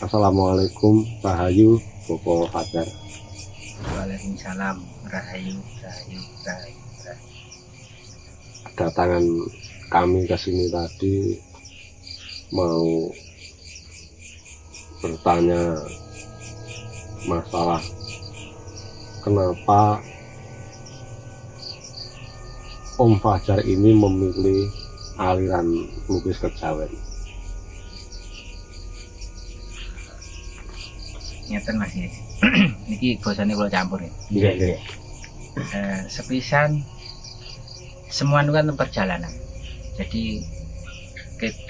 Assalamualaikum, Rahayu, Bapak Fajar. Waalaikumsalam, Rahayu. Kedatangan kami ke sini tadi mau bertanya masalah kenapa Om Fajar ini memilih aliran lukis kejawen. Ngeten Mas ya. Niki bosane kula campur ya. Iya. Sepisan semua itu kan perjalanan. Jadi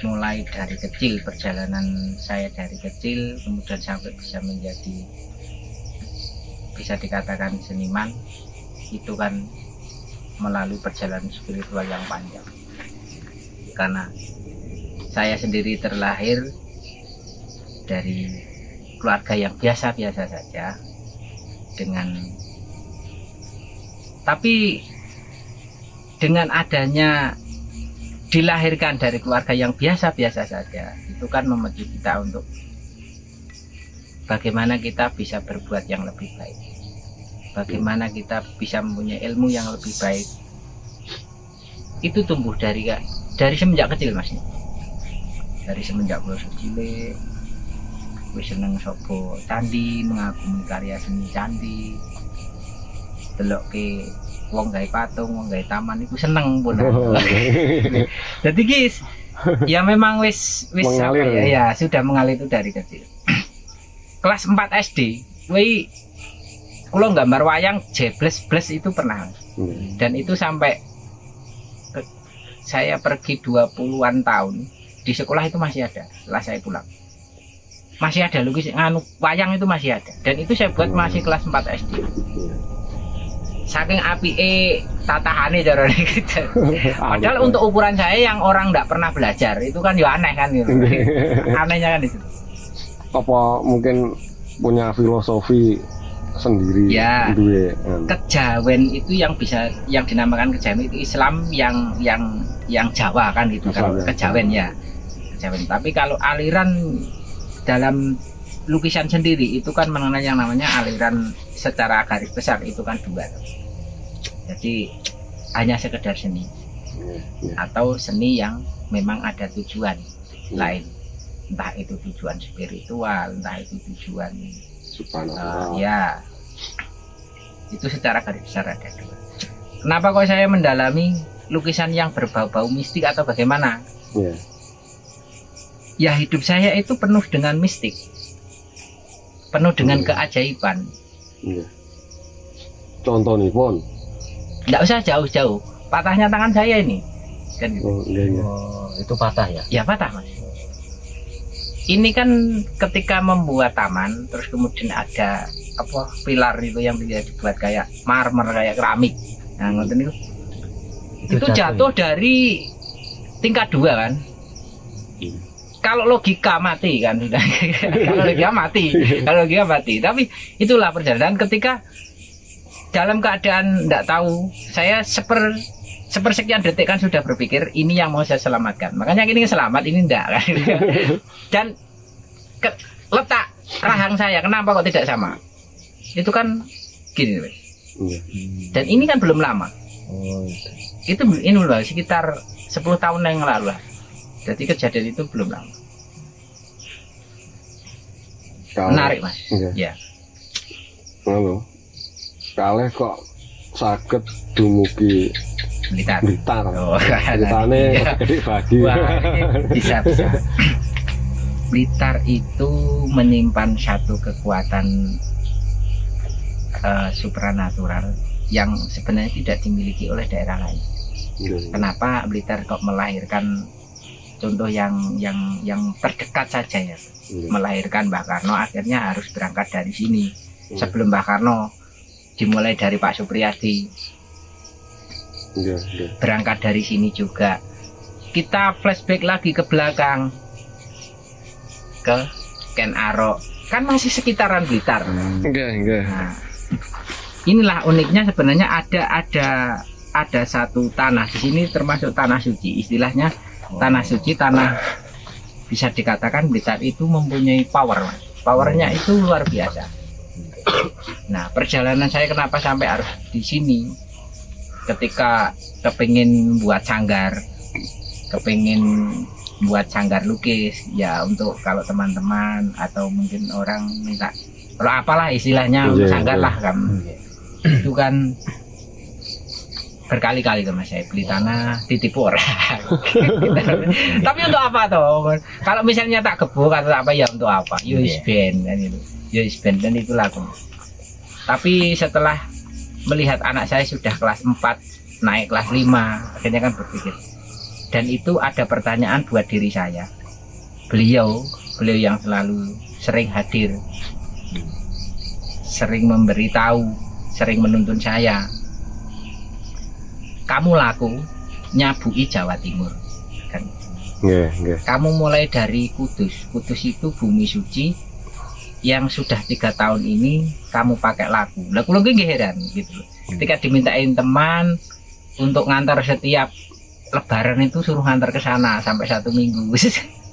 mulai dari kecil, perjalanan saya dari kecil kemudian sampai bisa menjadi, bisa dikatakan seniman, itu kan melalui perjalanan spiritual yang panjang. Karena saya sendiri terlahir dari keluarga yang biasa-biasa saja, tapi dengan adanya dilahirkan dari keluarga yang biasa-biasa saja, itu kan memicu kita untuk bagaimana kita bisa berbuat yang lebih baik, bagaimana kita bisa mempunyai ilmu yang lebih baik. Itu tumbuh dari semenjak kecil Mas, dari semenjak beliau cilik wis seneng sopo candi, mengagumi karya seni candi, delok ke wong gawe patung, wong gawe taman, itu seneng pun. Jadi guys, ya memang wis mengalir, ya sudah mengalir itu dari kecil. Kelas 4 SD, kula gambar wayang jebles-bles itu pernah. Dan itu sampai saya pergi 20-an tahun, di sekolah itu masih ada. Setelah saya pulang masih ada lukis wayang, itu masih ada, dan itu saya buat masih kelas 4 SD. Saking apike tatahane carane gitu. Padahal untuk ukuran saya yang orang nggak pernah belajar itu kan ya aneh kan gitu. Anehnya kan itu. Apa mungkin punya filosofi sendiri ya, duwe. Kejawen itu yang dinamakan kejawen itu Islam yang Jawa kan gitu. Kalau kejawen ya kejawen. Tapi kalau aliran dalam lukisan sendiri itu kan mengenai yang namanya aliran secara garis besar itu kan dua. Jadi hanya sekedar seni atau seni yang memang ada tujuan lain, entah itu tujuan spiritual, entah itu tujuan ya, itu secara garis besar ada dua. Kenapa kok saya mendalami lukisan yang berbau-bau mistik atau bagaimana? Ya hidup saya itu penuh dengan mistik, penuh dengan keajaiban. Contoh nih pon, nggak usah jauh-jauh, patahnya tangan saya ini kan gitu. Oh, itu patah ya? Ya patah Mas. Ini kan ketika membuat taman, terus kemudian ada pilar itu yang bisa dibuat kayak marmer, kayak keramik. Nah ngerti itu jatuh dari tingkat 2 kan. Kalau logika mati kan sudah. Kalau logika mati. Tapi itulah perjalanan ketika dalam keadaan tidak tahu, saya sepersekian detik kan sudah berpikir ini yang mau saya selamatkan. Makanya ini selamat, ini enggak kan. Dan letak rahang saya kenapa kok tidak sama? Itu kan gini. Dan ini kan belum lama. Itu ini loh sekitar 10 tahun yang lalu lah. Jadi kejadian itu belum lama. Menarik Mas. Ya. Halo. Kalih kok saged dumugi Blitar. Oh, ceritane gede bagi. Bisa. Blitar itu menyimpan satu kekuatan supranatural yang sebenarnya tidak dimiliki oleh daerah lain. Kenapa Blitar kok melahirkan contoh yang terdekat saja ya, melahirkan Mbah Karno, akhirnya harus berangkat dari sini. Sebelum Mbah Karno dimulai dari Pak Supriyadi, berangkat dari sini juga. Kita flashback lagi ke belakang ke Ken Arok, kan masih sekitaran Blitar. Nah, inilah uniknya sebenarnya ada satu tanah di sini termasuk tanah suci, istilahnya tanah suci, tanah bisa dikatakan Blitar itu mempunyai power, Mas. Powernya itu luar biasa. Nah, perjalanan saya kenapa sampai harus di sini? Ketika kepingin buat sanggar, kepingin buat sanggar lukis, ya untuk kalau teman-teman atau mungkin orang minta, kalau apalah istilahnya untuk sanggar lah kan, itu kan berkali-kali kan Mas, saya beli tanah ditipu orang. Tapi untuk apa toh? Kalau misalnya tak gebuk atau apa ya untuk apa? Band dan itu, band dan itu laku. Tapi setelah melihat anak saya sudah kelas 4 naik kelas 5, akhirnya kan berpikir. Dan itu ada pertanyaan buat diri saya. Beliau yang selalu sering hadir, sering memberitahu, sering menuntun saya. Kamu laku nyabui Jawa Timur kan? Kamu mulai dari Kudus itu bumi suci yang sudah 3 tahun ini kamu pakai laku. Laku lagi heran gitu. Ketika dimintain teman untuk ngantar setiap Lebaran itu suruh ngantar ke sana sampai 1 minggu,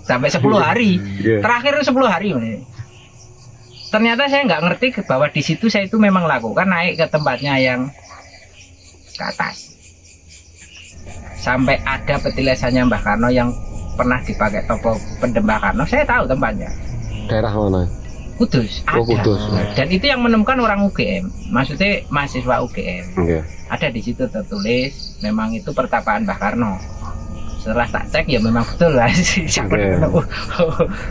sampai 10 hari. Terakhir 10 hari. Ternyata saya nggak ngerti bahwa di situ saya itu memang laku kan, naik ke tempatnya yang ke atas. Sampai ada petilasannya Mbah Karno yang pernah dipakai topo pendem Mbah Karno, saya tahu tempatnya. Daerah mana? Kudus, ada. Kudus. Dan itu yang menemukan orang UGM, maksudnya mahasiswa UGM. Ada di situ tertulis, memang itu pertapaan Mbah Karno. Setelah tak cek ya memang betul lah.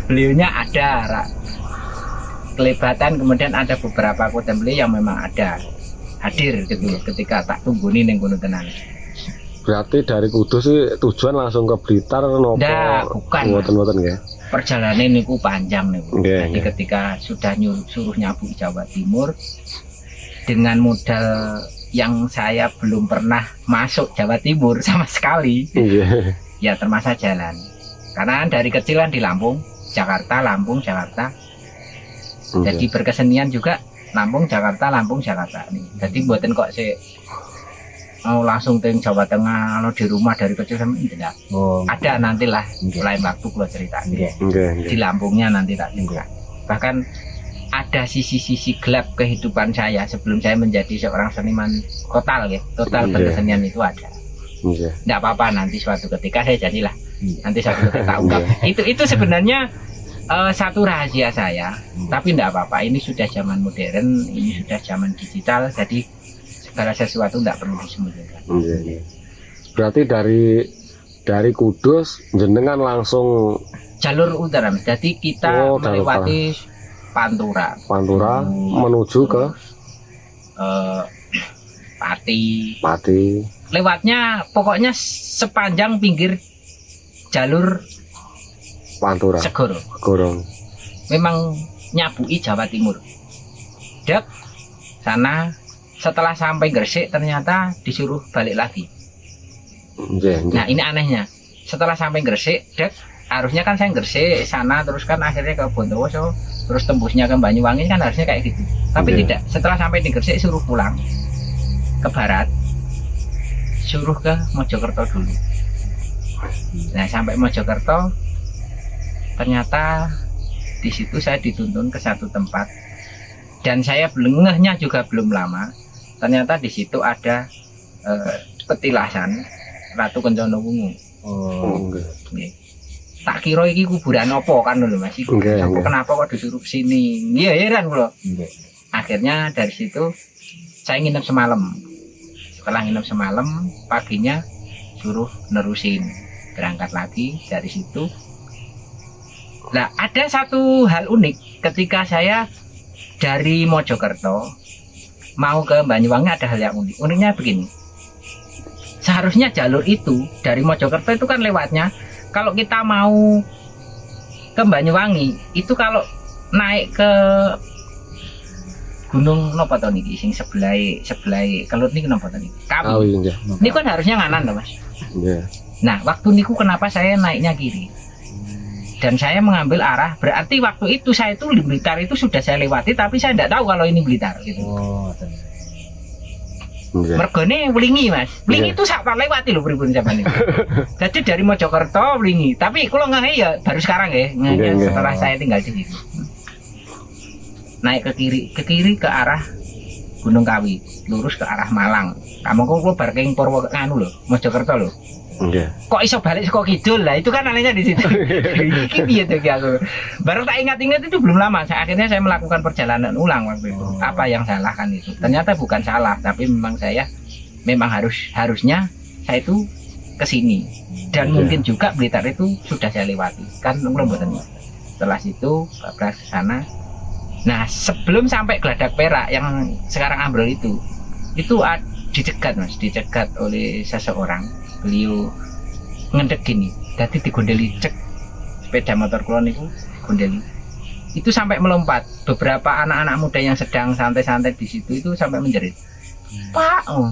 Beliaunya ada kelibatan, kemudian ada beberapa kota beliau yang memang ada hadir gitu ketika tak tungguni ning kono tenan. Berarti dari Kudus sih tujuan langsung ke Blitar nopo? Nah, bukan. Mboten nggih. Perjalanan niku panjang niku. Jadi ketika sudah suruh nyabu Jawa Timur dengan modal yang saya belum pernah masuk Jawa Timur sama sekali. Ya termasa jalan. Karena dari kecilan di Lampung, Jakarta. Jadi berkesenian juga Lampung, Jakarta. Jadi buatin kok sih mau langsung ke Jawa Tengah, kalau di rumah dari kecil sampai tidak. Ada nantilah lain waktu kalau cerita. Di Lampungnya nanti tak cerita. Bahkan ada sisi-sisi gelap kehidupan saya sebelum saya menjadi seorang seniman total berkesenian itu ada. Tidak apa-apa, nanti suatu ketika saya jadilah. Nanti suatu ketika ungkap. Itu sebenarnya satu rahasia saya. Tapi tidak apa-apa. Ini sudah zaman modern, ini sudah zaman digital. Jadi segala sesuatu tidak perlu disembunyikan. Berarti dari Kudus jenengan langsung jalur utara. Jadi kita melewati Pantura menuju ke Pati. Lewatnya pokoknya sepanjang pinggir jalur Pantura. Segoro. Memang nyabui Jawa Timur. Dek sana. Setelah sampai Gresik ternyata disuruh balik lagi. Nah ini anehnya. Setelah sampai Gresik, harusnya kan saya Gresik sana terus kan akhirnya ke Bondowoso, terus tembusnya ke Banyuwangi kan harusnya kayak gitu. Tapi tidak. Setelah sampai di Gresik suruh pulang ke barat, suruh ke Mojokerto dulu. Nah sampai Mojokerto ternyata di situ saya dituntun ke satu tempat dan saya ngehnya juga belum lama. Ternyata di situ ada petilasan Ratu Kencana Wungu. Tak kira iki kuburan opo kan lho Mas. Kenapa kok disuruh sini? Iya heran kula. Akhirnya dari situ saya nginep semalam. Setelah nginep semalam, paginya suruh nerusin berangkat lagi dari situ. Nah, ada satu hal unik ketika saya dari Mojokerto mau ke Banyuwangi, ada hal yang unik. Uniknya begini. Seharusnya jalur itu dari Mojokerto itu kan lewatnya, kalau kita mau ke Banyuwangi itu kalau naik ke Gunung napa to niki sing sebelah kelut niki napa to niki? Kawi. Ini kan harusnya nganan to, Mas. Nah, waktu niku kenapa saya naiknya kiri? Dan saya mengambil arah, berarti waktu itu saya itu di Blitar itu sudah saya lewati, tapi saya tidak tahu kalau ini Blitar gitu. Nggih. Mergone Wlingi Mas. Wlingi Iya. itu sak lewati lho pripun sampean niku. Jadi dari Mojokerto Wlingi, tapi kula ngehe ya baru sekarang ya, Nggih, nggih. setelah saya tinggal di situ. Naik ke kiri ke arah Gunung Kawi, lurus ke arah Malang. Kamu kok kula bar keng Purwo nganu lho, Mojokerto lho. Nggih. Kok iso balik saka kidul lah, itu kan anehnya di situ. Iki piye tuh ki aku. Baru tak ingat-ingat itu belum lama. Akhirnya saya melakukan perjalanan ulang waktu itu. Apa yang salah kan itu? Ternyata bukan salah, tapi memang harusnya saya itu ke sini. Dan Iya. mungkin juga Blitar itu sudah saya lewati. Kan belum mboten. Setelah itu bablas ke sana. Nah, sebelum sampai Geladak Perak yang sekarang ambrol itu dicegat Mas, dicegat oleh seseorang. Beliau ngendek gini, jadi digondeli cek sepeda motor kulon itu gondeli. Itu sampai melompat. Beberapa anak-anak muda yang sedang santai-santai di situ itu sampai menjerit, Pak. Oh.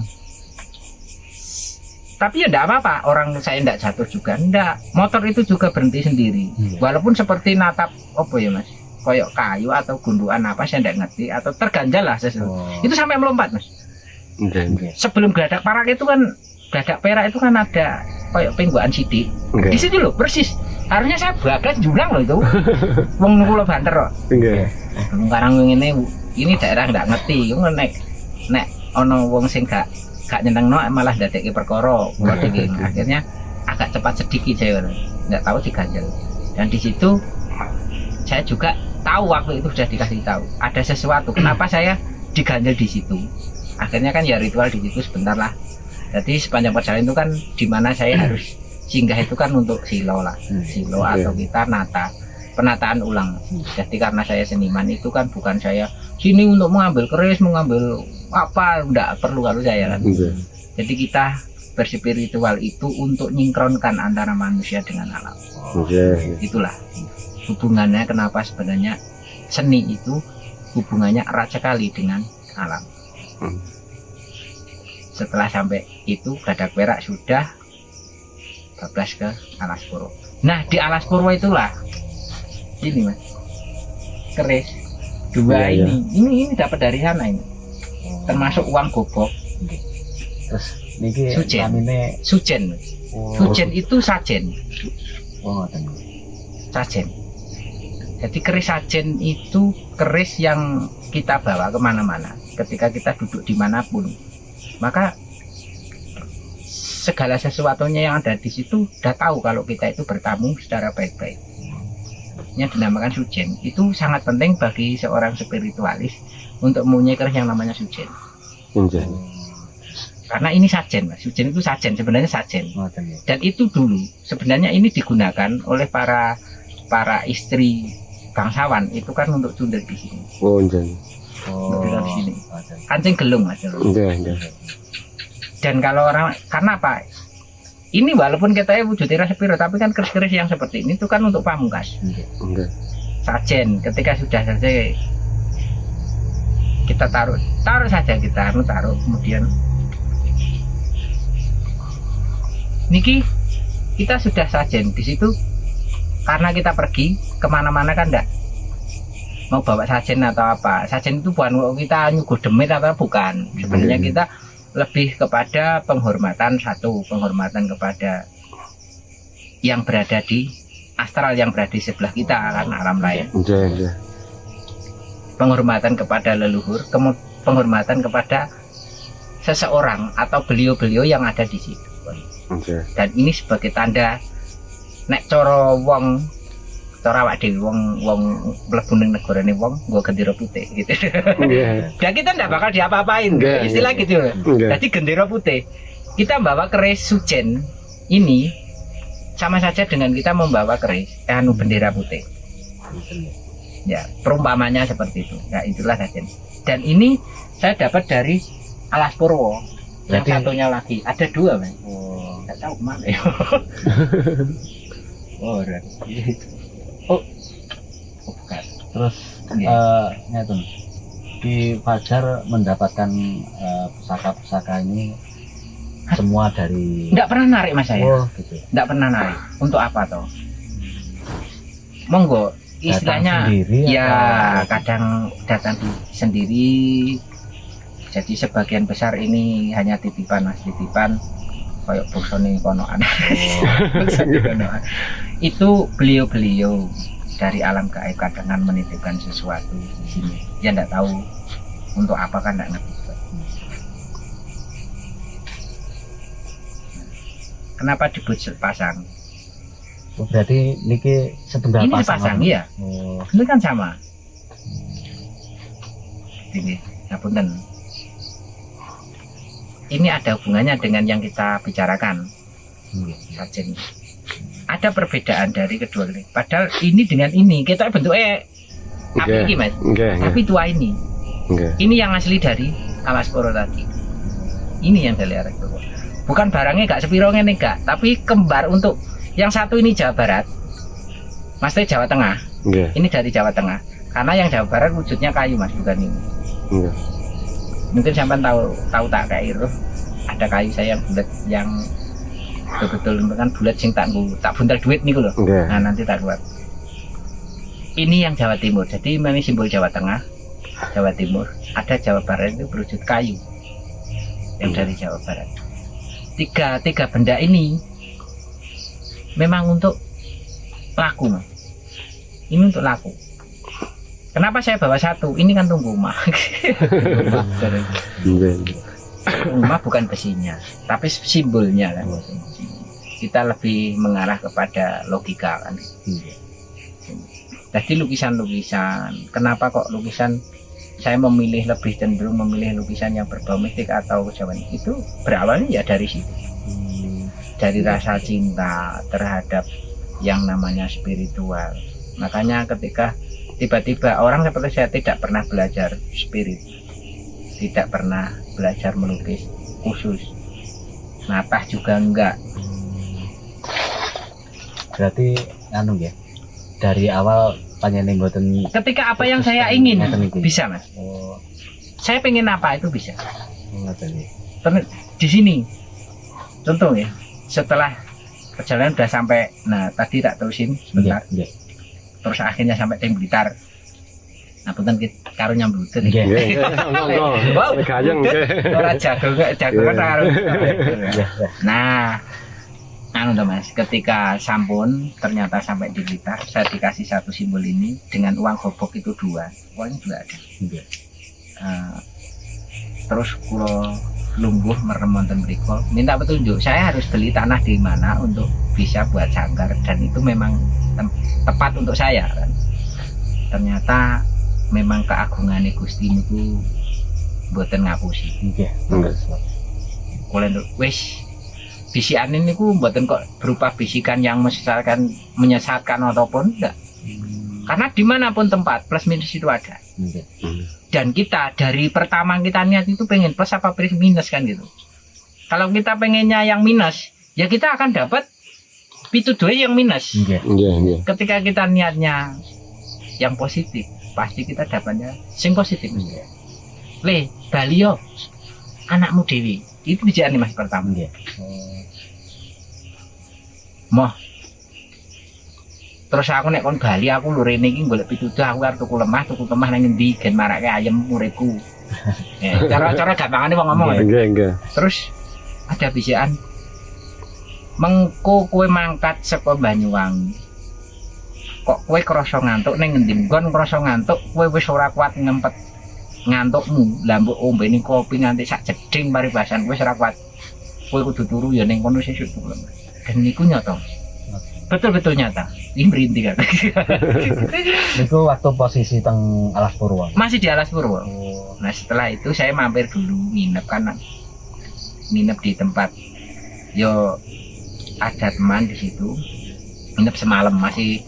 Tapi ya enggak apa-apa, orang saya enggak jatuh juga, enggak. Motor itu juga berhenti sendiri. Walaupun seperti natap apa ya Mas? Koyok kayu atau gundukan apa saya enggak ngerti, atau terganjal lah sesuatu. Itu sampai melompat Mas. Nggih. Sebelum Geladak Perak itu kan Geladak Perak itu kan ada kayak penggokan sidik. Di Nggih. situ loh persis. Harusnya saya bablas jurang loh itu. Wong kula banter kok. Nggih. Sekarang ini daerah nggak ngerti. Yo nek ono wong sing gak nyenengno malah dadekke perkara. Kula dhewe akhirnya agak cepat sedikit saya nggak tahu diganjel. Dan di situ saya juga tahu waktu itu sudah dikasih tahu ada sesuatu. Kenapa saya diganjel di situ? Akhirnya kan ya ritual di situ sebentar lah. Jadi sepanjang perjalanan itu kan di mana saya harus singgah itu kan untuk silo lah, silo atau kita penataan ulang. Jadi karena saya seniman itu kan bukan saya sini untuk mengambil keris, mengambil apa, enggak perlu kalau saya kan. Nggih. Jadi kita berspiritual itu untuk nyingkronkan antara manusia dengan alam. Nggih. Itulah hubungannya kenapa sebenarnya seni itu hubungannya erat sekali dengan alam. Setelah sampai itu Geladak Perak sudah bablas ke Alas Purwo. Nah di Alas Purwo itulah ini Mas keris dua Iya, ini dapat dari sana ini, termasuk uang gobok. Terus niki Sujen. namine Sujen Mas. Sujen itu sajen, ngoten. sajen. Jadi keris sajen itu keris yang kita bawa kemana-mana ketika kita duduk dimanapun. Maka segala sesuatunya yang ada di situ udah tahu kalau kita itu bertamu secara baik-baik. Yang dinamakan sujen itu sangat penting bagi seorang spiritualis untuk mempunyai keris yang namanya sujen. Nggih. Karena ini sajen, Mas. Sujen itu sajen, sebenarnya sajen. Ngoten ya. Dan itu dulu sebenarnya ini digunakan oleh para istri bangsawan itu kan untuk cundel di sini. Oh, nggih. Betul di sini. Ngoten. Kancing gelung Mas. Nggih, nggih. Dan kalau orang karena apa? Ini walaupun kita wujudnya spiro, tapi kan keris-keris yang seperti ini itu kan untuk pamungkas. Nggih. Sajen ketika sudah selesai kita taruh saja kita taruh kemudian niki kita sudah sajen di situ karena kita pergi kemana-mana kan enggak mau bawa sajen atau apa. Sajen itu bukan kita nyuguh demit atau bukan, sebenarnya kita lebih kepada penghormatan kepada yang berada di astral, yang berada di sebelah kita kan alam lain. Nggih, nggih. Penghormatan kepada leluhur, penghormatan kepada seseorang atau beliau-beliau yang ada di situ. Nggih. Dan ini sebagai tanda nek cara wong cara awak dhewe wong mlebu ning negarane wong nggo gendera putih gitu. Nggih. Dan kita ndak bakal diapa-apain. Nggih, Istilah nggih. gitu. Nggih. Jadi gendera putih. Kita membawa keris sujen ini sama saja dengan kita membawa keris bendera putih. Ya, perumpamannya seperti itu. Ya, itulah sajen. Dan ini saya dapat dari Alas Purwo. Yang Jadi- satunya lagi ada dua, Mas. Oh. Nggak tahu kemana ya. Oh, ora. Oh, bukan. Terus Nggih. ngeten. Di Fajar mendapatkan pusaka-pusaka ini semua dari Nggak pernah narik Mas saya. Oh, gitu. Nggak pernah narik. Untuk apa toh? Monggo, istilahnya Datang sendiri ya atau- kadang datang sendiri, Jadi sebagian besar ini hanya titipan mas, titipan kayak boksone konoan. Boksone konoan. Itu beliau-beliau dari alam gaib kadang menitipkan sesuatu di sini. Ya enggak tahu untuk apa kan enggak ngerti. Kenapa disebut sepasang? Oh, berarti niki setunggal Ini pasang. sepasang iya. Oh, Ini kan sama. Ini, ngapunten. Ini ada hubungannya dengan yang kita bicarakan. Sajen. Ada perbedaan dari kedua ini. Padahal ini dengan ini kita bentuknya apa ini mas? Tapi tua ini. Ini yang asli dari Alas Poro tadi. Ini yang dari Alas Poro. Bukan barangnya gak sepiro ngene gak, tapi kembar untuk yang satu ini Jawa Barat. Maksudnya Jawa Tengah. Ini dari Jawa Tengah. Karena yang Jawa Barat wujudnya kayu mas, bukan ini. Mungkin sampai tahu tak kayak itu. Ada kayu saya yang bulat yang betul-betul kan bulat sing tak buntel duit nih loh. Nah nanti tak buat. Ini yang Jawa Timur. Jadi ini simbol Jawa Tengah, Jawa Timur. Ada Jawa Barat itu berwujud kayu. Yang dari Jawa Barat. Tiga benda ini memang untuk laku mas. Ini untuk laku. Kenapa saya bawa satu? Ini kan tunggu rumah. Rumah bukan besinya, tapi simbolnya kan. Kita lebih mengarah kepada logika kan. Jadi lukisan-lukisan. Kenapa kok lukisan? Saya lebih cenderung memilih lukisan yang berbau mistik atau kejawen. Itu berawalnya ya dari situ. Dari rasa cinta terhadap yang namanya spiritual. Makanya ketika tiba-tiba orang seperti saya tidak pernah belajar spirit, tidak pernah belajar melukis khusus, natah juga enggak. Berarti anu ya, dari awal panjenengan mboten Ketika apa yang saya ingin bisa mas. Oh, Saya pengen apa itu bisa. ngoten ya. Di sini contoh ya, setelah perjalanan udah sampai, nah tadi tak terusin sebentar, Nggih. terus akhirnya sampai Tim Blitar. Nah punten karo nyambut nih. Nggih. Ora jago kan karo. Nah, anu toh mas, ketika sampun ternyata sampai di Blitar, saya dikasih satu simbol ini dengan uang gobok itu 2, uangnya juga ada. Nggih. Terus kulo lungguh merem wonten mriku, minta petunjuk saya harus beli tanah di mana untuk bisa buat sanggar, dan itu memang tepat untuk saya kan. Ternyata memang keagungan Gusti niku mboten ngapusi. Nggih. Kula wis bisikan niku mboten kok berupa bisikan yang menyesatkan ataupun enggak. Karena dimanapun tempat plus minus itu ada. Nggih. Dan kita dari pertama kita niat itu pengen plus apa plus minus kan gitu. Kalau kita pengennya yang minus, ya kita akan dapat pituduh yang minus. Nggih. Ketika kita niatnya yang positif, pasti kita dapatnya sing positif. Le, Bali yo, anakmu dewi. Itu bijikan nih mas pertama. Nggih. Moh. Terus aku nek kon Bali aku lho rene iki golek pituduh aku arep tuku lemah nang ngendi gen marake ayam uripku. Cara gampangane wong ngomong. Nggih. Terus ada bisikan mengko kowe mangkat saka Banyuwangi. Kok kowe krasa ngantuk ning ngendi? Nggon krasa ngantuk, kowe wis ora kuat ngempet ngantukmu. Lah mbok ombeni kopi nganti sak jeding paribasan kowe ora kuat. Kowe kudu turu ya ning kono sesuk tuku lemah. Dan niku nyata. Betul-betul nyata. Ini merintih kan. Niku waktu posisi teng Alas Purwo. Masih di Alas Purwo. Oh. Nah setelah itu saya mampir dulu nginep kan, nginep di tempat. Yo ada teman di situ. Nginep semalam masih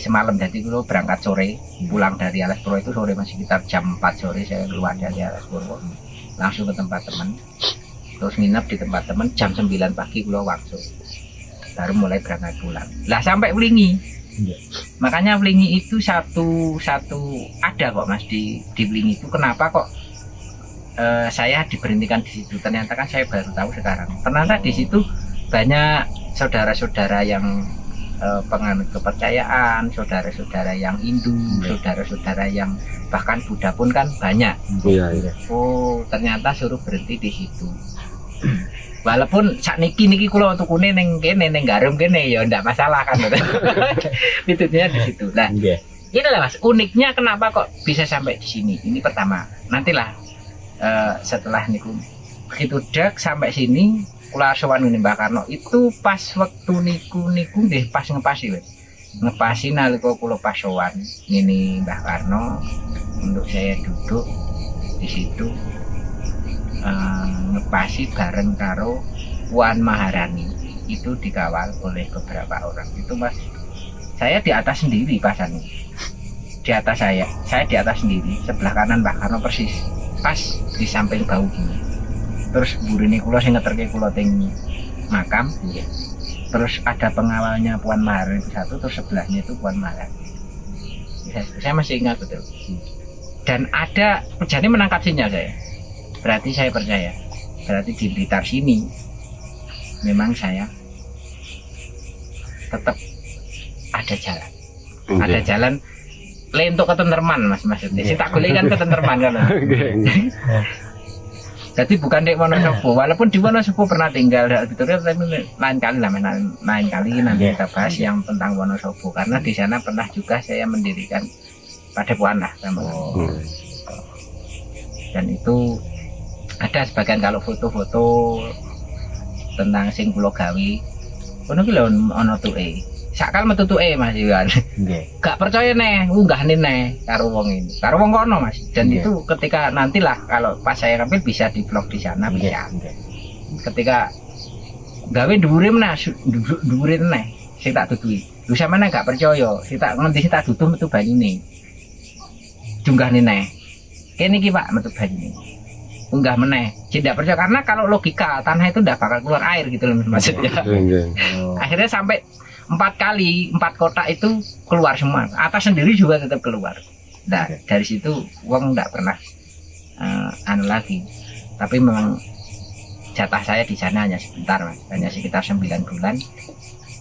semalam. Jadi dulu berangkat sore, pulang dari Alas Purwo itu sore masih sekitar jam 4 sore saya keluar dari Alas Purwo. Langsung ke tempat teman. Terus nginep di tempat teman jam 9 pagi kula waktu. Baru mulai berangkat pulang. Lah sampai Wlingi. Makanya Wlingi itu satu ada kok mas di Wlingi itu. Kenapa kok saya diberhentikan di situ? Ternyata kan saya baru tahu sekarang. Ternyata di situ banyak saudara-saudara yang penganut kepercayaan, saudara-saudara yang Hindu, saudara-saudara yang bahkan Buddha pun kan banyak. Iya. Oh, ternyata suruh berhenti di situ. Walaupun sakniki niki kula tukune ning kene ning Garum kene ya ndak masalah kan. Pitutnya di situ. Nah, inilah Mas, uniknya kenapa kok bisa sampai di sini. Ini pertama. Nantilah setelah niku begitu dek sampai sini kula sowan Mbah Karno itu pas waktu niku nggih pas ngepasi wis. Ngepasi nalika kula pas sowan ngene Mbah Karno untuk saya duduk di situ ngepasi bareng karo Puan Maharani itu dikawal oleh beberapa orang. Itu Mas, saya di atas sendiri pasannya. Di atas saya di atas sendiri, sebelah kanan Mbah Karno persis pas di samping bau gini. Terus burine kula sing ngeterke kula teng makam. Terus ada pengawalnya Puan Maharani itu satu, terus sebelahnya itu Puan Maharani. Saya masih ingat betul. Dan ada jadi menangkap sinyal saya. Berarti saya percaya. Berarti di Blitar sini memang saya tetap ada jalan. Ada jalan lentuk ketenterman Mas maksudnya. Sing tak golek kan ketenterman kan. Jadi bukan di Wonosobo, walaupun di Wonosobo pernah tinggal tapi lain kali lah, lain kali nanti kita bahas yang tentang Wonosobo karena di sana pernah juga saya mendirikan Padepokan lah sama. Dan itu ada sebagian kalau foto-foto tentang sing kula gawe ono ki lho ono tuke. Sakal metu tuke Mas Iwan. Gak percaya neh, unggahne neh karo wong ini. Karo wong kono Mas. Dan itu ketika nantilah kalau pas saya ngambil bisa di-vlog di sana bisa. Ketika gawe dhuwure meneh, dhuwure neh sing tak duduhi. Lho sampeyan gak percaya, sing tak ngendi sing tak duduh metu banyune. Junggahne neh. Kene iki Pak metu banyune. Unggah meneh. Tidak percaya karena kalau logika tanah itu ndak bakal keluar air gitu loh maksudnya. Akhirnya sampai 4 kotak itu keluar semua. Atas sendiri juga tetap keluar. Nah, dari situ uang nggak pernah anu lagi. Tapi memang jatah saya di sana hanya sebentar Mas. Hanya sekitar 9 bulan.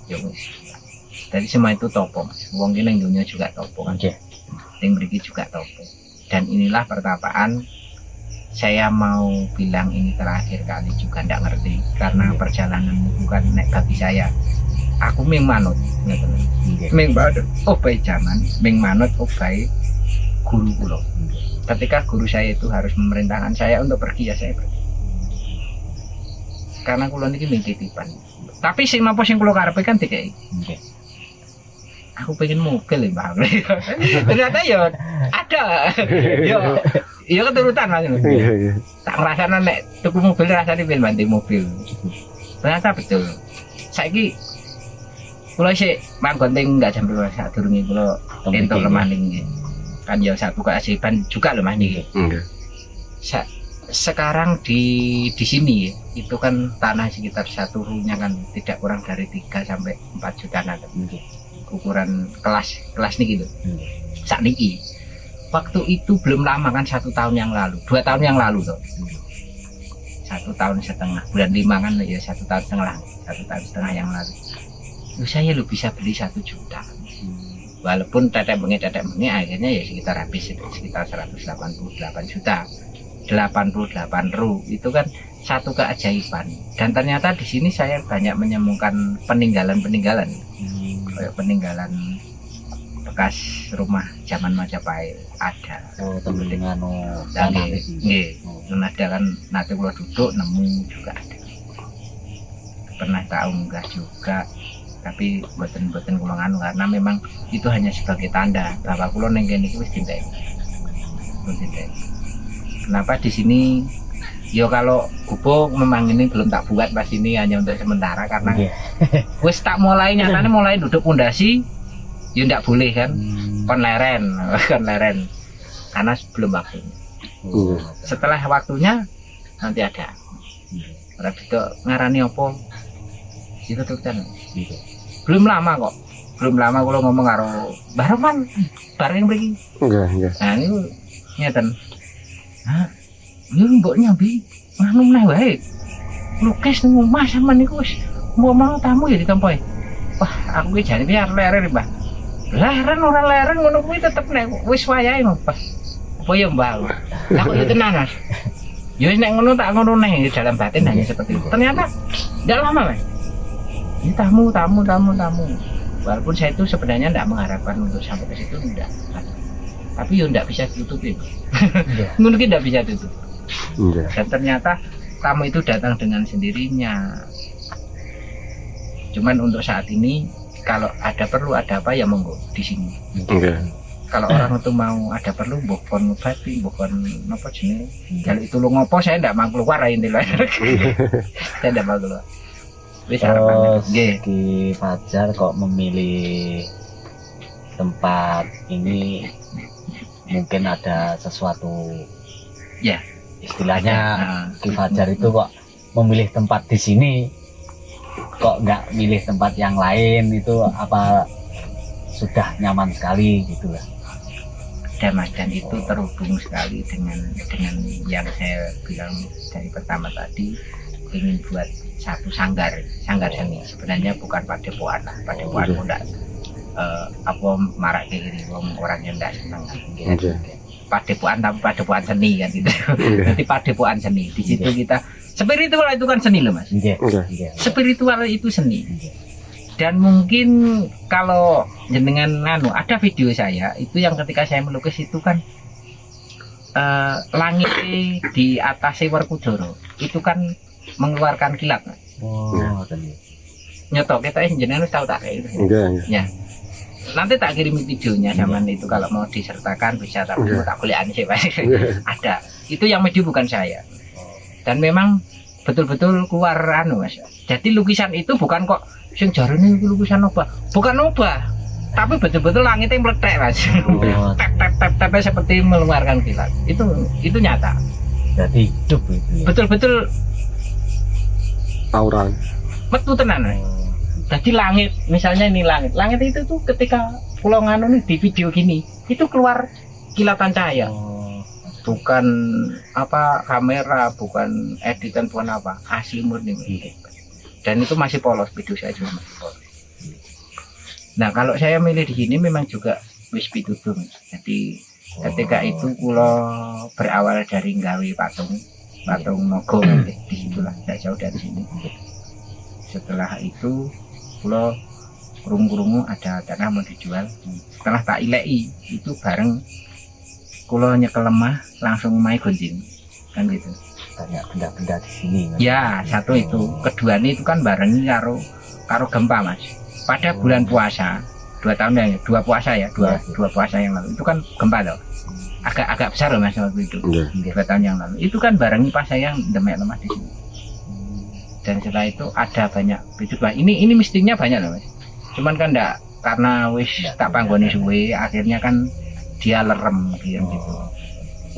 Ya wis. Jadi semua itu topo Mas. Uang ini yang dunia juga topo kan. Yang beriki juga topo. Dan inilah pertapaan. Saya mau bilang ini terakhir kali juga nggak ngerti karena perjalanan bukan nek bagi saya. Aku ming manut, ming manut, baik zaman, ming manut, baik guru kula. Ketika guru saya itu harus memerintahkan saya untuk pergi ya saya pergi. Karena kula niki ming titipan. Tapi sing napa sing kula karepe kan dikeki. Aku pengen mobil ya Mbak. Ternyata ya ada. Ya keturutan Mas. Tak ngrasane nek tuku mobil rasane pengen bantu mobil. Ternyata betul. Saiki kula sik manggon teng enggak jam 12 sadurunge kula entuk remaning nggih. Kan ya satu keasiban juga lho Mas niki. Sekarang di sini itu kan tanah sekitar 1 runya kan tidak kurang dari 3 sampai 4 juta nanti. Ukuran kelas niki lho. Sakniki. Waktu itu belum lama kan 1 tahun yang lalu, 2 tahun yang lalu toh. 1 tahun setengah, bulan 5 kan ya 1 tahun setengah, 1 tahun setengah yang lalu. Saya lu bisa beli 1 juta. Walaupun tetek bengi akhirnya ya sekitar habis sekitar 188 juta. 88 ru itu kan satu keajaiban. Dan ternyata di sini saya banyak menemukan peninggalan-peninggalan. Kayak peninggalan bekas rumah zaman Majapahit ada. Oh, temen anu tanah nggih. Ada kan nanti kula duduk nemu juga ada. Pernah tahu enggak juga. Tapi buatan kula nganu karena memang itu hanya sebagai tanda bahwa kula ning kene iki wis dintek. Kenapa di sini? Yo kalau gubuk memang ini belum tak buat pas ini hanya untuk sementara karena wis tak mulai nyatanya mulai duduk pondasi ya ndak boleh kan kon leren karena sebelum waktunya. Setelah waktunya nanti ada. Ora bisa ngarani apa itu tuh kan. Belum lama kok. Belum lama kalau ngomong karo Mbah Roman bareng mriki. Enggak. Nah niku ngeten. Hah, ini mboknya bi, anu meneh wae. Lukis ning omah sampean niku wis mau tamu ya ditampai. wah aku ki jane biar leren Mbah. Leren ora leren ngono kuwi tetep nek wis wayahe Mbah. Apa ya Mbah? Lah kok ya tenan Mas. Ya nek ngono tak ngono neh dalam batin hanya seperti itu. Ternyata enggak lama Mas. Ini tamu. Walaupun saya itu sebenarnya enggak mengharapkan untuk sampai ke situ enggak. Tapi ya enggak bisa ditutupin. Mungkin enggak bisa ditutup. Dan ternyata tamu itu datang dengan sendirinya. Cuman untuk saat ini kalau ada perlu ada apa ya monggo di sini. Kalau orang itu mau ada perlu bukan ngobati, bukan apa jenis. Kalau itu lu ngopo saya enggak mau keluar intinya. Saya enggak mau keluar. Wis harapan Ki Fajar kok memilih tempat ini mungkin ada sesuatu ya istilahnya Ki Fajar itu kok memilih tempat di sini kok nggak milih tempat yang lain itu apa sudah nyaman sekali gitu lah. Dan itu terhubung sekali dengan yang saya bilang dari pertama tadi, ingin buat satu sanggar seni. Sebenarnya bukan padepokan lah, padepokan muda apa marak kiri orang yang tidak senang. Padepokan tapi padepokan seni kan gitu. Jadi padepokan seni di situ kita spiritual itu kan seni loh Mas. Spiritual itu seni. Dan mungkin kalau jenengan ada video saya itu yang ketika saya melukis itu kan langit di atas Werkudara itu kan mengeluarkan kilat. Nyoto kita jenengan harus tahu tak kayak itu. Ya. Nanti tak kirim videonya zaman itu kalau mau disertakan bisa tapi tak kuliah sih Mas. Ada. Itu yang video bukan saya. Dan memang betul-betul keluar Mas. Jadi lukisan itu bukan kok sing jarene iki lukisan obah. Bukan obah. Tapi betul-betul langitnya meletek Mas. Tep seperti mengeluarkan kilat. Itu nyata. Jadi hidup itu. Betul-betul aura. Metu tenan Mas. Jadi langit, misalnya ini langit itu tuh ketika pulau nganu nih di video gini, itu keluar kilatan cahaya. Bukan apa kamera, bukan editan, bukan apa, asli murni. Dan itu masih polos, video saya juga masih polos. Nah kalau saya milih di sini memang juga wis pitutur. Jadi ketika itu pulau berawal dari nggawe patung Nogo di situlah, tidak jauh dari sini. Setelah itu pulau kurung-kurungu ada tanah mau dijual. Setelah tak ilei itu bareng kulo nyekel lemah langsung main gonjing kan gitu. Banyak benda-benda di sini kan? Ya satu itu, kedua itu kan bareng karo gempa Mas. Pada bulan puasa 2 puasa yang lalu itu kan gempa loh. Agak besar loh Mas waktu itu. 2 tahun yang lalu itu kan barengi pas saya demek lemah di sini. Dan setelah itu ada banyak bibit. Ini mistiknya banyak loh Mas. Cuman kan enggak karena wis tak panggoni suwe akhirnya kan dia lerem gitu.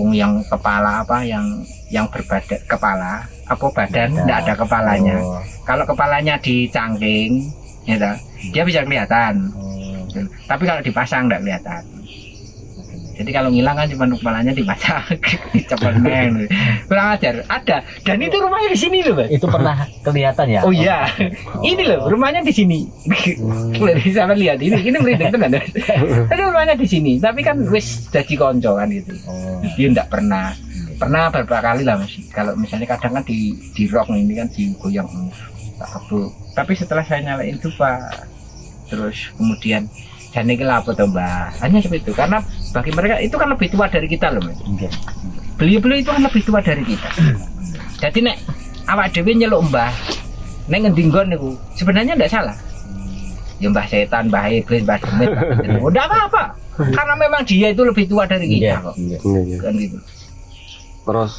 Yang kepala apa yang berbadan kepala apa badan enggak ada kepalanya. Kalau kepalanya dicangking gitu, dia bisa kelihatan. Tapi kalau dipasang enggak kelihatan. Jadi kalau ngilang kan cuma kepalanya dipasang, dicepet neng, kurang ajar. Ada, dan itu rumahnya di sini loh, Mas. Itu pernah kelihatan ya? Oh iya, ini loh rumahnya di sini. Dari sana lihat ini merinding tenan. Itu rumahnya di sini, tapi kan wis jadi konco kan gitu. Dia enggak pernah beberapa kali lah Mas. Kalau misalnya kadang kan di rock ini kan digoyang tak kebuk. Tapi setelah saya nyalain itu Pak, terus kemudian dan ini apa tuh Mbak? Hanya seperti itu, karena bagi mereka itu kan lebih tua dari kita loh Mas. Beliau itu kan lebih tua dari kita. Jadi nek awak dhewe nyeluk Mbah nek ngendi nggon niku sebenarnya enggak salah. Ya Mbah setan, Mbah iblis, Mbah demit, udah apa-apa. Karena memang dia itu lebih tua dari kita kok. Kan gitu. Terus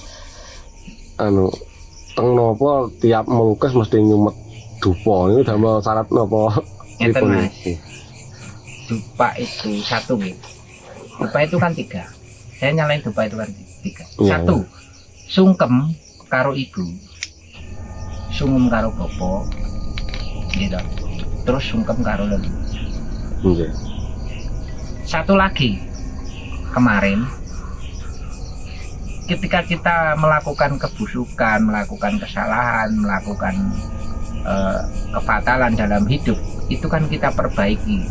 teng nopo tiap melukis mesti nyumet dupa niku damel syarat nopo? Ngeten Mas. Dupa itu satu gitu. Dupa itu kan 3. Saya nyalain dupa itu kan 3. 1. Sungkem karo ibu. Sungkem karo bapak. Gitu. Terus sungkem karo leluhur. Satu lagi. Kemarin ketika kita melakukan kebusukan, melakukan kesalahan, melakukan kefatalan dalam hidup, itu kan kita perbaiki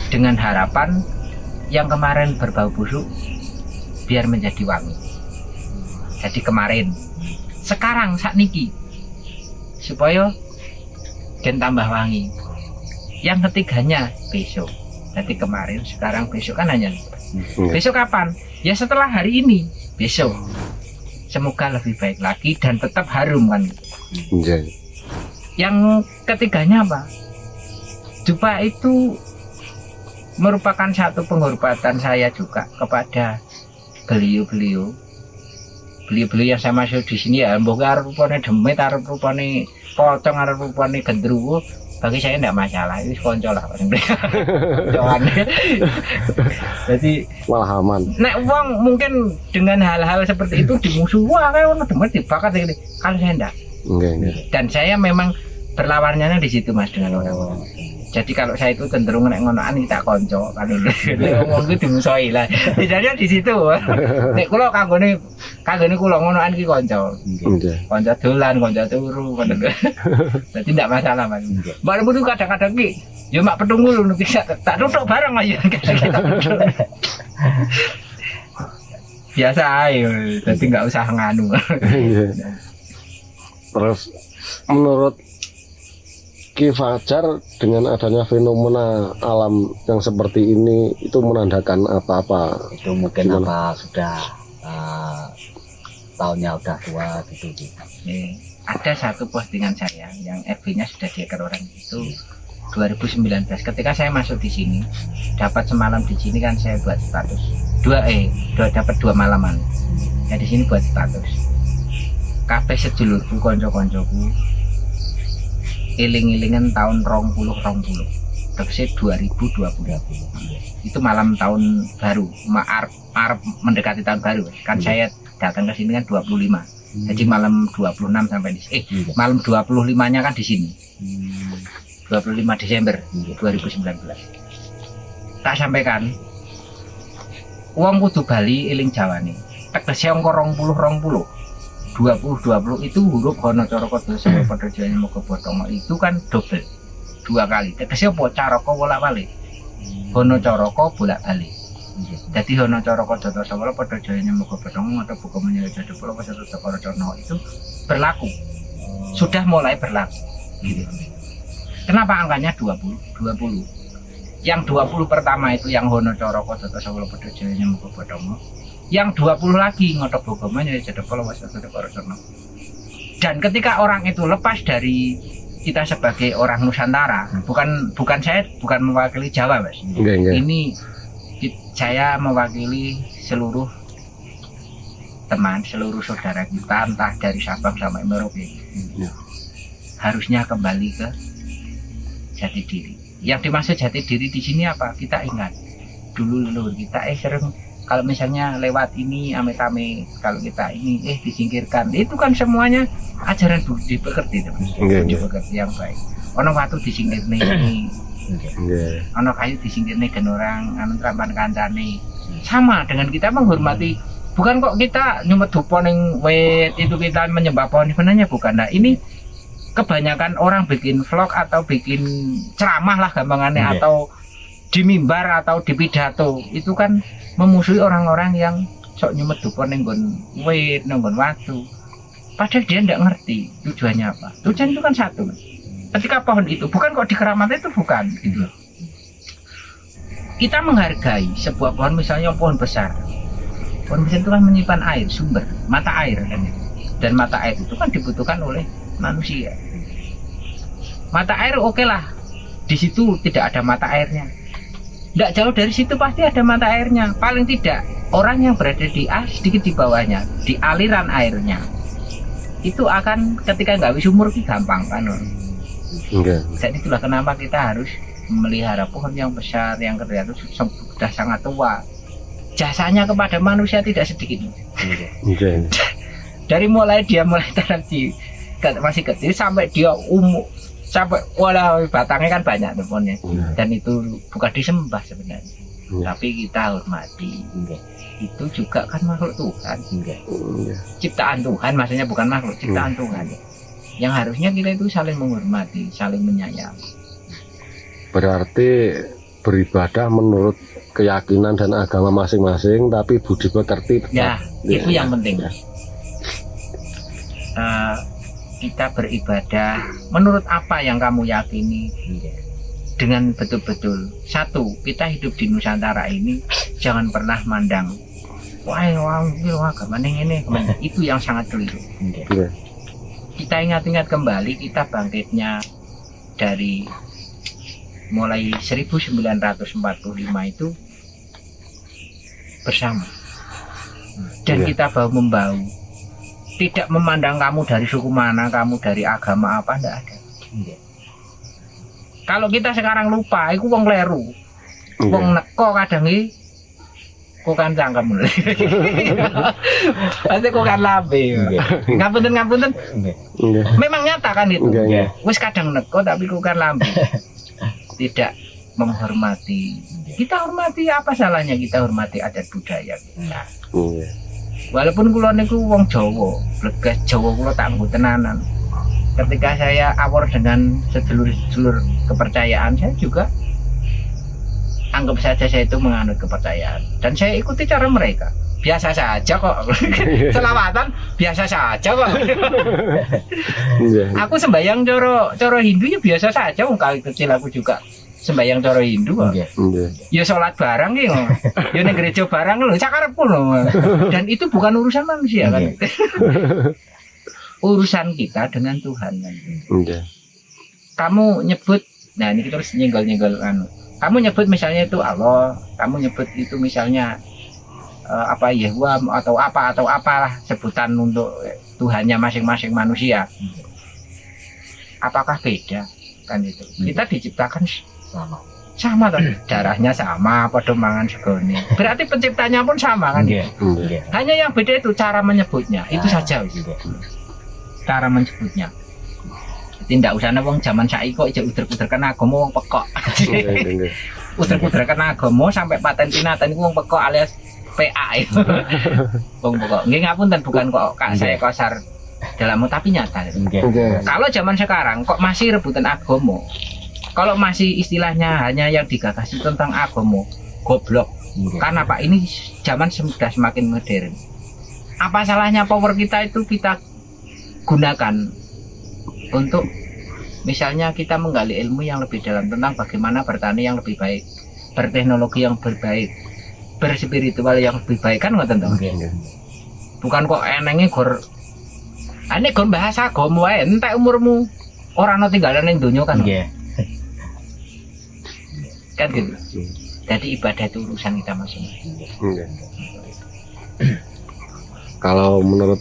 dengan harapan yang kemarin berbau busuk biar menjadi wangi. Jadi kemarin, sekarang sakniki supaya dan tambah wangi. Yang ketiganya besok. Jadi kemarin, sekarang, besok kan hanya besok kapan? Ya setelah hari ini, besok. Semoga lebih baik lagi dan tetap harum kan. Iya. Yang ketiganya apa? Dupa itu merupakan satu penghormatan saya juga kepada beliau-beliau yang saya masuk di sini ya. Mbok arep rupane demit, arep rupane pocong, arep rupane gendruwo, bagi saya tidak masalah, itu konco lah. Jadi Malah aman. nek uang mungkin dengan hal-hal seperti itu dimusuhi, wah kayak ono demit dibakar gini. Kalau saya enggak, Nggih. dan saya memang berlawannya di situ mas dengan orang-orang. Jadi kalau saya itu cenderung nek ngonoan kita konco kan ngomong itu dimusuhi lah. Bedanya di situ. Nek kula kanggone kula ngonoan iki konco. Nggih. Konco dolan, konco turu, ngono. Jadi tidak masalah mas. Mbak itu kadang-kadang ki ya mak petunggul ngono bisa tak tutuk bareng aja kita. Biasa aja, jadi nggak usah nganu. Iya. Terus menurut Ki Fajar, dengan adanya fenomena alam yang seperti ini itu menandakan apa-apa? Itu mungkin Gimana? apa sudah tahunnya udah tua gitu. Ada satu postingan saya yang FB-nya sudah dieker orang itu 2019. Ketika saya masuk di sini, dapat semalam di sini kan saya buat status dapat 2 malaman. Ya di sini buat status. Kabeh sedulurku, konco-koncoku eling-elingan tahun 2020 terusnya 2020 itu malam tahun baru Arab mendekati tahun baru kan. Saya datang ke sini kan 25, jadi malam 26 sampai di malam 25 nya kan di sini 25 Desember 2019 tak sampaikan uang kudu Bali eling Jawane tegese angka 20 itu huruf Hono Coroko Dosa pada jalannya Moga Botongo itu kan double 2 kali. Tegese apa Caroko bolak-balik. Hono Coroko bolak-balik. Jadi Hono Coroko Dosa pada jalannya Moga Botongo atau buka menyala jadi pulau pasal Dokoro Corno itu berlaku. Sudah mulai berlaku. Kenapa angkanya 20? Yang 20 pertama itu yang Hono Coroko Dosa pada jalannya Moga Botongo. Yang 20 lagi ngotok bogomanya jadi pola waspada korosono. Dan ketika orang itu lepas dari kita sebagai orang Nusantara, bukan saya bukan mewakili Jawa mas. Nggih. Ini saya mewakili seluruh teman, seluruh saudara kita entah dari Sabang sampai Merauke. Harusnya kembali ke jati diri. Yang dimaksud jati diri di sini apa? Kita ingat dulu leluhur kita sering kalau misalnya lewat ini ame-ame kalau kita ini disingkirkan itu kan semuanya ajaran budi pekerti budi pekerti yang baik. Ono watu disingkirne ini, ono kayu disingkirne gen orang anu trampan kancane. Sama dengan kita menghormati, bukan kok kita nyumet dupa ning wit itu kita menyembah pohon sebenarnya bukan. Nah ini kebanyakan orang bikin vlog atau bikin ceramah lah gampangannya atau di mimbar atau di pidato itu kan memusuhi orang-orang yang sok nyumet dupa ning nggon wit, ning nggon watu. Padahal dia tidak ngerti tujuannya apa. Tujuan itu kan satu. Ketika pohon itu bukan kok dikeramati itu bukan gitu. Kita menghargai sebuah pohon misalnya pohon besar. Pohon besar itu kan menyimpan air, sumber, mata air kan. Dan mata air itu kan dibutuhkan oleh manusia. Mata air oke lah. Di situ tidak ada mata airnya. Tidak jauh dari situ pasti ada mata airnya. Paling tidak orang yang berada di sedikit di bawahnya, di aliran airnya, itu akan ketika nggak wis umur gampang kan. Jadi itulah kenapa kita harus memelihara pohon yang besar yang terlihat itu sudah sangat tua. Jasanya kepada manusia tidak sedikit. Dari mulai dia tanam di masih kecil sampai dia umur sampai walau batangnya kan banyak pohonnya dan itu bukan disembah sebenarnya tapi kita hormati. Itu juga kan makhluk Tuhan, ciptaan Tuhan, maksudnya bukan makhluk, ciptaan Tuhan yang harusnya kita itu saling menghormati, saling menyayangi. Berarti beribadah menurut keyakinan dan agama masing-masing, tapi budi pekerti tetap. Ya, itu Ya. yang penting. Kita beribadah menurut apa yang kamu yakini dengan betul-betul. Satu, kita hidup di Nusantara ini jangan pernah mandang wah agama ini itu yang sangat keliru. Iya. Kita ingat-ingat kembali kita bangkitnya dari mulai 1945 itu bersama, dan Iya. kita membawa tidak memandang kamu dari suku mana, kamu dari agama apa, enggak ada. Kalau kita sekarang lupa, itu wong kleru, wong Iya. neko kadang iki kok kan cangkem. Pasti kok kan lambe. Ngapunten. Iya. Memang nyata kan itu. Iya, iya. Wis kadang neko tapi kok kan lambe. Tidak menghormati. Kita hormati, apa salahnya kita hormati adat budaya kita. Iya. Walaupun kula niku wong Jawa, blegas Jawa kula tak nggo tenanan. Ketika saya awor dengan sedulur-sedulur kepercayaan, saya juga anggap saja saya itu menganut kepercayaan, dan saya ikuti cara mereka. Biasa saja kok. Selawatan biasa saja kok. Iya. Aku sembahyang coro Hindu ya biasa saja, wong kali kecil aku juga sembahyang coro Hindu kok. Iya. Ya sholat barang ya, ya ning gereja barang lho, sakarepku lho. Dan itu bukan urusan manusia kan. Urusan kita dengan Tuhan kan. Iya. Kamu nyebut, nah ini kita harus nyenggol-nyenggol anu. Kamu nyebut misalnya itu Allah, kamu nyebut itu misalnya apa Yehwa atau apalah sebutan untuk Tuhannya masing-masing manusia. Apakah beda kan itu? Kita diciptakan sama toh, darahnya sama, padha mangan segone. Berarti penciptanya pun sama kan? Iya. Hanya yang beda itu cara menyebutnya, itu saja. Cara menyebutnya. Tidak usah wong zaman saiki kok ijek uder-uder kena agama wong pekok. Iya. Uder-uder kena agama sampai paten-pinatan iku wong pekok alias PA itu. Wong pekok. Nggih ngapunten, bukan kok saya kasar dalam tapi nyata. Iya. Kalau zaman sekarang kok masih rebutan agama. Kalau masih istilahnya hanya yang digagas tentang agama, goblok. Karena Pak ini zaman sudah semakin modern. Apa salahnya power kita itu kita gunakan untuk misalnya kita menggali ilmu yang lebih dalam tentang bagaimana bertani yang lebih baik, berteknologi yang berbaik, berspiritual yang lebih baik, kan ngoten to. Bukan kok enenge gor ane gon bahasa agama wae entek umurmu ora ono tinggalan ning donya kan. Kan gitu. Jadi ibadah itu urusan kita masing-masing. Iya. Kalau menurut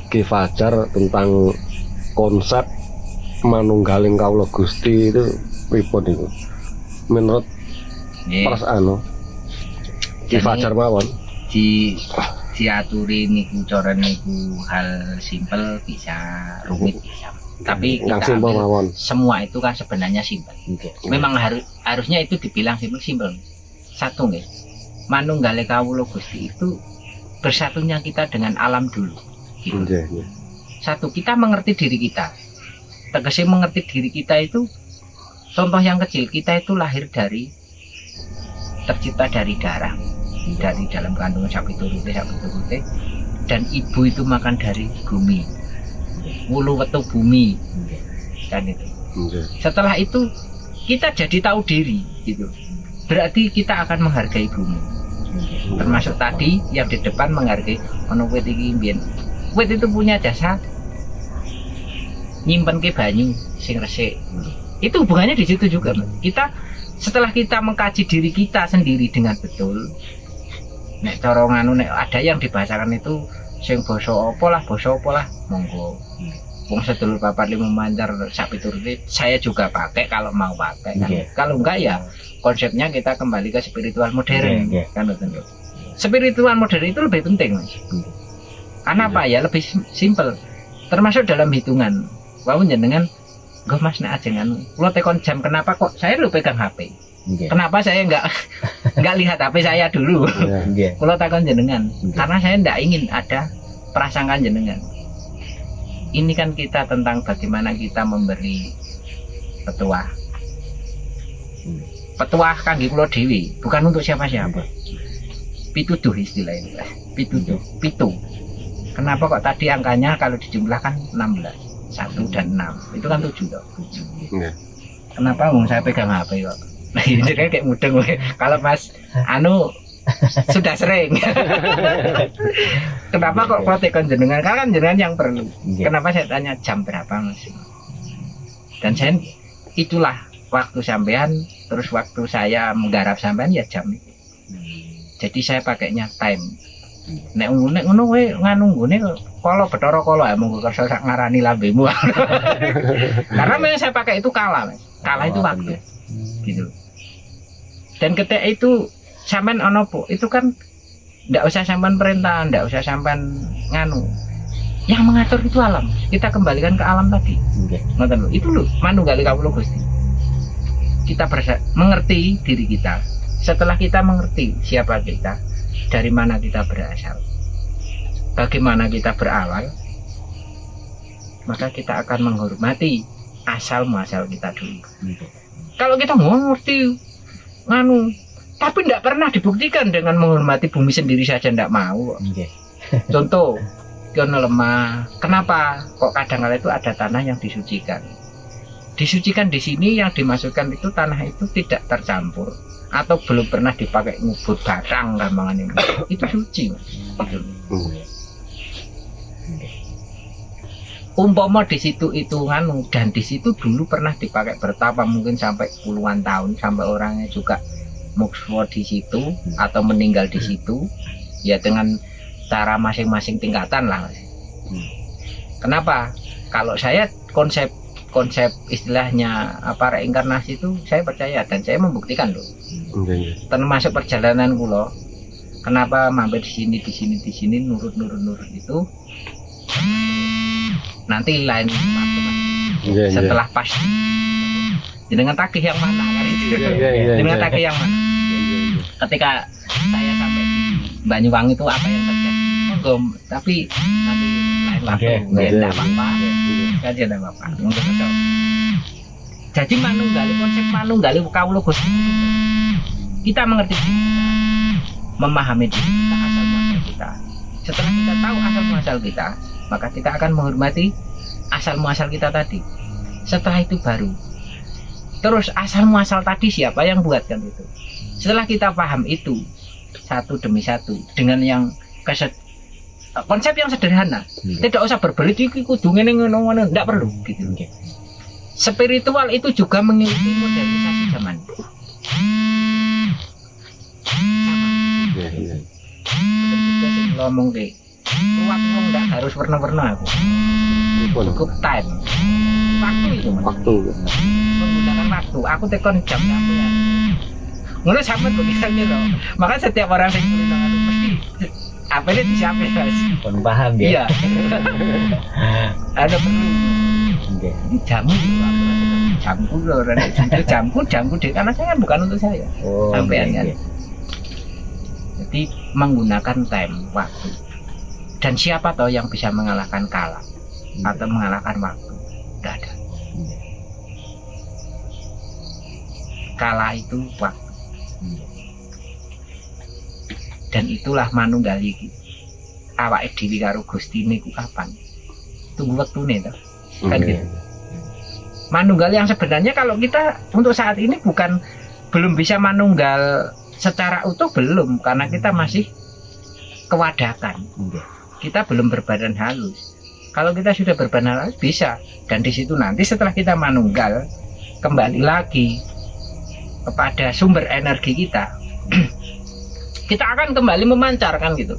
Ki Fajar tentang konsep manunggaling kawula Gusti itu pripun itu? Menurut Nggih. perasaan Ki Fajar mawon. Diaturi niku cara niku hal simpel bisa, rumit bisa. Tapi yang kita simpel ambil mawon. semua itu kan sebenarnya simpel. Memang harusnya itu dibilang simpel. Satu nggih. Manunggale kawula Gusti itu bersatunya kita dengan alam dulu. Gitu. Iya. Satu, kita mengerti diri kita. Tegese mengerti diri kita itu, contoh yang kecil, kita itu lahir dari, tercipta dari darah, dari dalam kandungan sapi turute, dan ibu itu makan dari bumi, wulu wetu bumi, kan itu. Iya. Setelah itu kita jadi tahu diri, gitu. Berarti kita akan menghargai bumi. Termasuk tadi yang di depan menghargai wit iki mbiyen. Wit itu punya jasa nyimpen ke banyu sing resik. Itu hubungannya di situ juga, Mas. Kita setelah kita mengkaji diri kita sendiri dengan betul, nek cara nganu nek ada yang dibahasakan itu sing basa apa lah monggo. Wong sedulur papat lima mancar sapi turute saya juga pakai kalau mau pakai kan. Kalau enggak ya konsepnya kita kembali ke spiritual modern kan betul. Spiritual modern itu lebih penting, Mas. Karena apa ya, lebih simpel. Termasuk dalam hitungan. Wawun jenengan Gue mas nek ajengan lo tekon jam, kenapa kok saya lu pegang HP? Kenapa saya nggak lihat HP saya dulu? Kalau takon jenengan, karena saya nggak ingin ada prasangkaan jenengan. Ini kan kita tentang bagaimana kita memberi petua. Petuah kangge kula dhewe, bukan untuk siapa-siapa. Pituduh istilahnya, pituduh, pitu. Kenapa kok tadi angkanya kalau dijumlahkan 16, 1 dan 6, itu kan 7 toh. Nggih. Kenapa saya pegang HP kok? Nah, ini kayak mudeng. Kalau Mas Anu sudah sering. Kenapa kok protekon jenengan? Karena kan jenengan yang perlu. Kenapa saya tanya jam berapa Mas? Dan saya itulah waktu sampean, terus waktu saya menggarap sampean ya jam itu. Jadi saya pakainya time. Nek ngono kowe nganu nggone kala Bathara Kala ya monggo kersa sak ngarani lambemu. Karena memang saya pakai itu kala, Mas. Kala itu waktu. Gitu. Dan ketika itu sampean ono po, itu kan ndak usah sampean perintah, ndak usah sampean nganu. Yang mengatur itu alam. Kita kembalikan ke alam tadi. Ngoten lho, itu lho manunggali kawula Gusti. Kita mengerti diri kita. Setelah kita mengerti siapa kita, dari mana kita berasal, bagaimana kita berawal, maka kita akan menghormati asal muasal kita dulu. Kalau kita ngerti nganu, tapi tidak pernah dibuktikan dengan menghormati bumi sendiri saja tidak mau. Contoh, kono lemah. Kenapa? Kok kadang-kala itu ada tanah yang disucikan. Disucikan di sini yang dimasukkan itu tanah itu tidak tercampur atau belum pernah dipakai ngubur batang gampangan ini. Itu suci. Umpama di situ itu nganu dan di situ dulu pernah dipakai bertapa mungkin sampai puluhan tahun sampai orangnya juga mukswa di situ atau meninggal di situ ya dengan cara masing-masing tingkatan lah. Kenapa? Kalau saya konsep istilahnya apa reinkarnasi itu saya percaya dan saya membuktikan loh. Termasuk perjalanan kula. Kenapa mampir di sini nurut itu nanti lain waktu Mas. Setelah pas jenengan tagih yang mana kan itu. Jenengan tagih yang mana? Ketika saya sampai di Banyuwangi itu apa yang terjadi? Monggo, tapi nanti lain waktu. Enggak apa-apa. Kan tidak apa-apa. Monggo betul. Jadi konsep manunggali kawula Gusti. Kita mengerti diri kita, memahami diri kita, asal muasal kita. Setelah kita tahu asal muasal kita, maka kita akan menghormati asal muasal kita tadi. Setelah itu baru terus asal muasal tadi siapa yang buatkan itu. Setelah kita paham itu satu demi satu dengan yang konsep yang sederhana, tidak usah berbelit iki kudu ngene ngono, enggak perlu gitu. Spiritual itu juga mengikuti modernisasi zaman. Ngomong ke kuat ngomong enggak harus warna-warna aku cukup time waktu itu menggunakan waktu aku tekon jam sampean ngono sampean begitu loh makanya setiap orang yang bilang aku mesti apa ini disiapin guys pun paham ya iya ada perlu jamku loh jamku deh karena saya bukan untuk saya sampean kan. Jadi menggunakan time waktu dan siapa tahu yang bisa mengalahkan kala atau mengalahkan waktu tidak ada. Kala itu waktu dan itulah manunggali awake dhewe karo Gusti niku kapan tunggu waktune to kan gitu. Manunggal yang sebenarnya kalau kita untuk saat ini belum bisa manunggal secara utuh belum karena kita masih kewadakan. Kita belum berbadan halus. Kalau kita sudah berbadan halus bisa dan di situ nanti setelah kita manunggal kembali lagi kepada sumber energi kita. Kita akan kembali memancarkan gitu.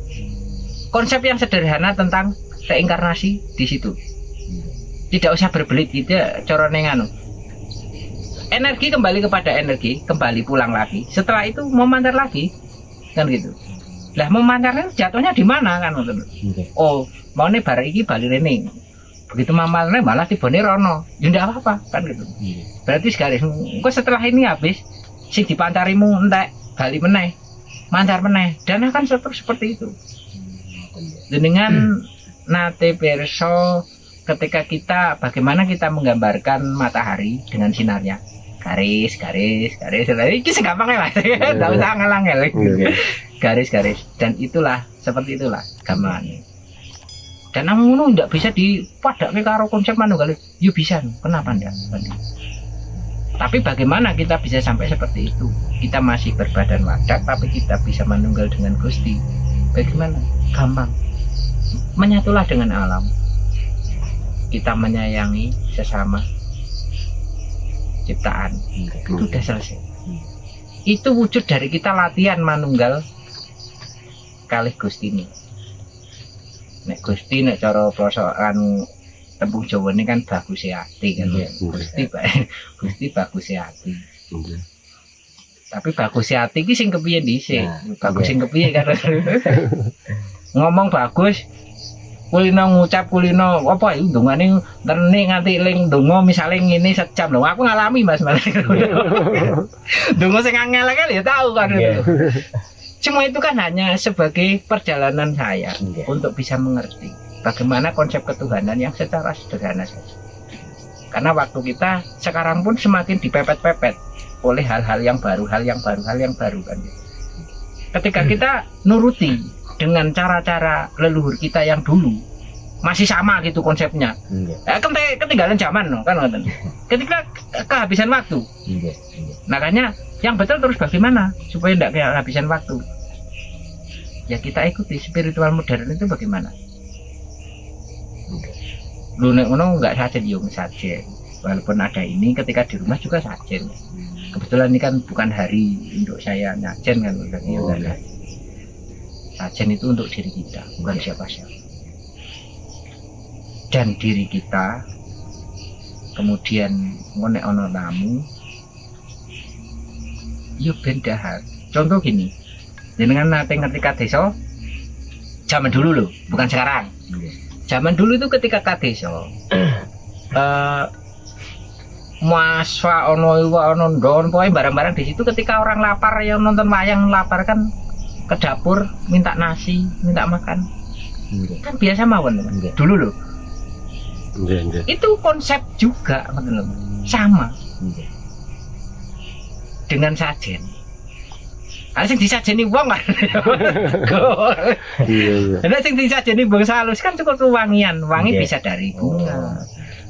Konsep yang sederhana tentang reinkarnasi di situ. Tidak usah berbelit gitu corone nganu. Energi kembali kepada energi, kembali pulang lagi. Setelah itu memancar lagi, kan gitu. Lah memancarnya jatuhnya di mana kan? Oh, mau nih bar iki bali rene. Begitu mamalnya malah tibone rono. Ya ndak apa-apa kan gitu. Berarti sekali. Engko setelah ini habis, sing dipancarimu entek bali meneh, mancar meneh dan akan seperti itu. Dengan nate perso ketika kita bagaimana kita menggambarkan matahari dengan sinarnya garis iki segampangnya Mas. Enggak usah ngel-ngel. Garis dan itulah seperti itulah gambarannya. Dan namun enggak bisa dipadake karo konsep manunggal. Yo bisa, kenapa enggak? Tapi bagaimana kita bisa sampai seperti itu? Kita masih berbadan wadak tapi kita bisa manunggal dengan Gusti. Bagaimana? Gampang. Menyatulah dengan alam. Kita menyayangi sesama ciptaan. Itu udah selesai. Itu wujud dari kita latihan manunggal kalih Gusti ini. Nek Gusti nek cara prosokan tembung Jawa ini kan bagus ati kan. Gusti bagus ati. Tapi bagus ati iki sing kepiye dhisik? Bagus sing kepiye kan. Ngomong bagus kulino ngucap kulino apa iki ndongane rene nganti eling ndonga misale ngene sejam lho. Aku ngalami Mas. Ndonga sing angel kan ya tahu kan itu. Semua itu kan hanya sebagai perjalanan saya untuk bisa mengerti bagaimana konsep ketuhanan yang secara sederhana saja. Karena waktu kita sekarang pun semakin dipepet-pepet oleh hal-hal yang baru kan. Ketika kita nuruti dengan cara-cara leluhur kita yang dulu masih sama gitu konsepnya. Ketinggalan zaman kan. Ketika kehabisan waktu. Makanya yang betul terus bagaimana supaya tidak kehabisan waktu. Ya kita ikuti spiritual modern itu bagaimana. Lu nek ngono enggak sajen yo sajen. Walaupun ada ini ketika di rumah juga sajen. Kebetulan ini kan bukan hari untuk saya nyajen kan. Sajen itu untuk diri kita, bukan siapa-siapa. Dan diri kita kemudian ngonek ono tamu yo ben dahar. Contoh gini, jenengan nate ngerti kadeso zaman dulu loh, bukan sekarang. Zaman dulu itu ketika kadeso maswa ono iwa ono ndon pokoknya barang-barang di situ ketika orang lapar yang nonton wayang lapar kan ke dapur minta nasi, minta makan. Kan biasa mawon dulu loh. Itu konsep juga sama. Dengan sajen. Sing disajeni wong kan. Iya. Nek sing disajeni bangsa halus kan cukup kewangian. Wangi bisa dari bunga,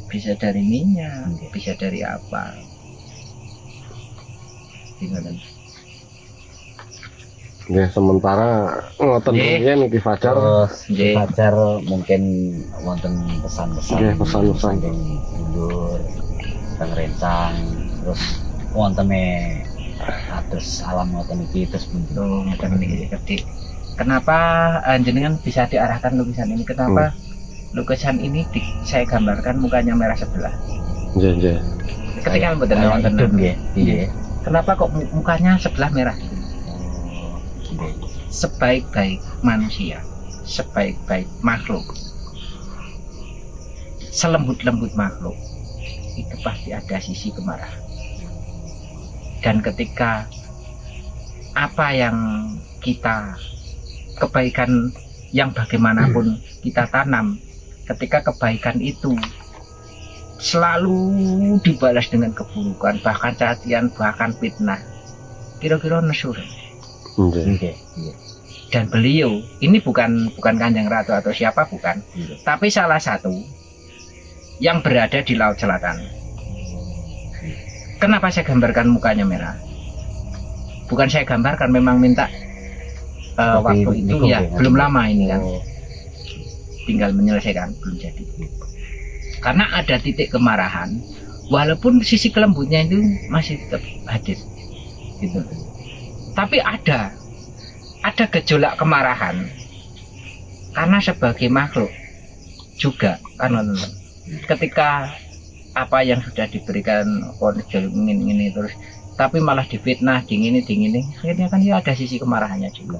bisa dari minyak, bisa dari apa. Gimana? Ya sementara ngoten riyen iki Fajar. Fajar mungkin wonten pesan-pesan. Pesan-pesan saking mundur teng rencang terus wontene atus alam ngoten iki terus bentuk ngoten iki gede. Kenapa jenengan bisa diarahkan lukisan ini? Kenapa lukisan ini saya gambarkan mukanya merah sebelah? Nggih. Ketika mboten wonten nggih. Kenapa kok mukanya sebelah merah? Sebaik-baik manusia, sebaik-baik makhluk, selembut-lembut makhluk itu pasti ada sisi kemarahan. Dan ketika apa yang kita kebaikan yang bagaimanapun kita tanam, ketika kebaikan itu selalu dibalas dengan keburukan, bahkan cacian, bahkan fitnah, kira-kira nesur. Dan beliau ini bukan Kanjeng Ratu atau siapa bukan, tapi salah satu yang berada di Laut Selatan. Kenapa saya gambarkan mukanya merah? Bukan saya gambarkan, memang minta waktu itu ya belum lama ini kan, tinggal menyelesaikan, belum jadi. Karena ada titik kemarahan, walaupun sisi kelembutnya itu masih tetap hadir, gitu. Tapi ada gejolak kemarahan karena sebagai makhluk juga kan, ketika apa yang sudah diberikan ini terus tapi malah difitnah dingin akhirnya kan ya ada sisi kemarahannya juga.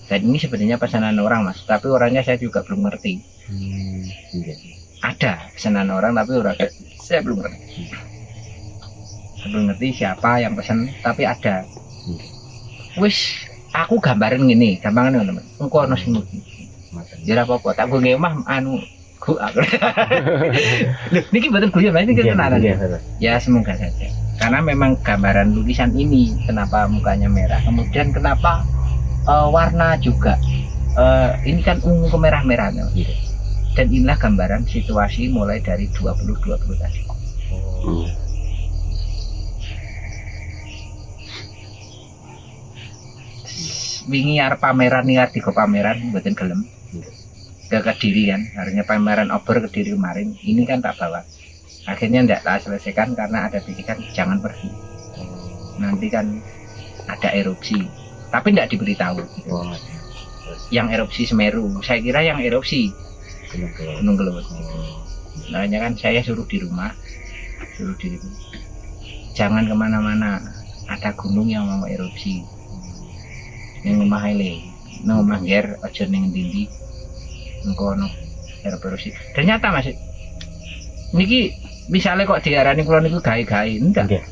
Dan ini sebenarnya pesanan orang Mas, tapi orangnya saya juga belum ngerti. Ada pesanan orang tapi saya belum ngerti siapa yang pesan, tapi ada. Wis aku gambarin gini, gampangan teman. Engko ana sing ya apa-apa, tak gue mah anu gua. Loh, niki mboten guyon, niki tenanan. Ya semoga saja. karena memang gambaran lukisan ini kenapa mukanya merah, kemudian kenapa warna juga ini kan ungu kemerah-merahan, dan inilah gambaran situasi mulai dari 2020 tadi. Wingi arep pameran nih artikel pameran mboten gelem ke Kediri kan, harusnya pameran obor Kediri kemarin, ini kan tak bawa, akhirnya tidak tak selesaikan karena ada pikiran jangan pergi, nanti kan ada erupsi, tapi tidak diberitahu gitu. Yang erupsi Semeru, saya kira yang erupsi Gunung Kelewet gitu. Makanya kan saya suruh di rumah, jangan kemana-mana, ada gunung yang mau erupsi. Yang omah ele, nang omah ger aja ning ndi-ndi. Engko ono erupsi. Ternyata Mas, niki misalnya kok diarani kula niku gawe-gawe, enggak.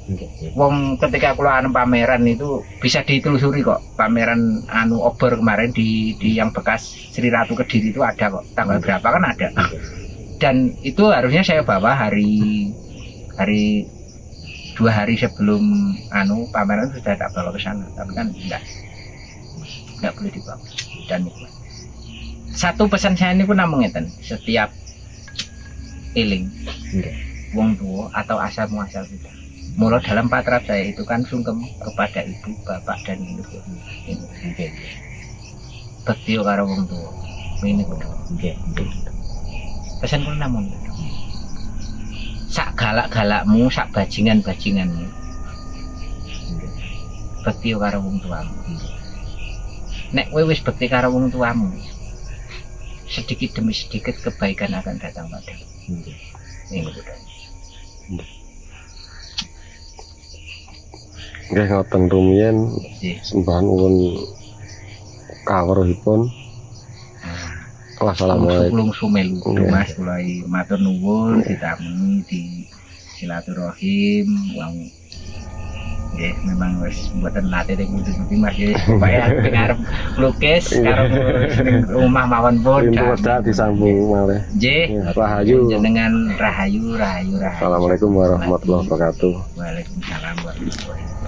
Wong ketika kula anu pameran itu bisa ditelusuri kok. Pameran anu obor kemarin di yang bekas Sri Ratu Kediri itu ada kok. Tanggal berapa kan ada. Dan itu harusnya saya bawa hari 2 hari sebelum anu pameran sudah tak bawa ke sana, tapi kan enggak boleh dibawa. Dan satu pesan saya ini pun namung ngeten, setiap eling wong tua atau asal muasal kita. Mula dalam patrap saya itu kan sungkem kepada ibu, bapak dan leluhur. Bekti karo wong tua. Ini kudu. Pesan pun namung sak galak-galakmu, sak bajingan-bajinganmu. Bekti karo wong tuamu. Nek kowe wis bekti karo wong tuamu, sedikit demi sedikit kebaikan akan datang padamu. Ini udah. Nggih ngoten rumiyin sembahan ulun kawruhipun. Wassalamualaikum. Lungsu melu Mas, mulai matur nuwun ditamuni di silaturahim wong. Nggih, memang wis mboten nate ning ngendi Mas ya. Pokoke arep lukis karo rumah mawon pun. Pintu wedak disambung malih. Nggih. Rahayu. Jenengan rahayu. Assalamualaikum warahmatullahi wabarakatuh. Waalaikumsalam warahmatullahi wabarakatuh.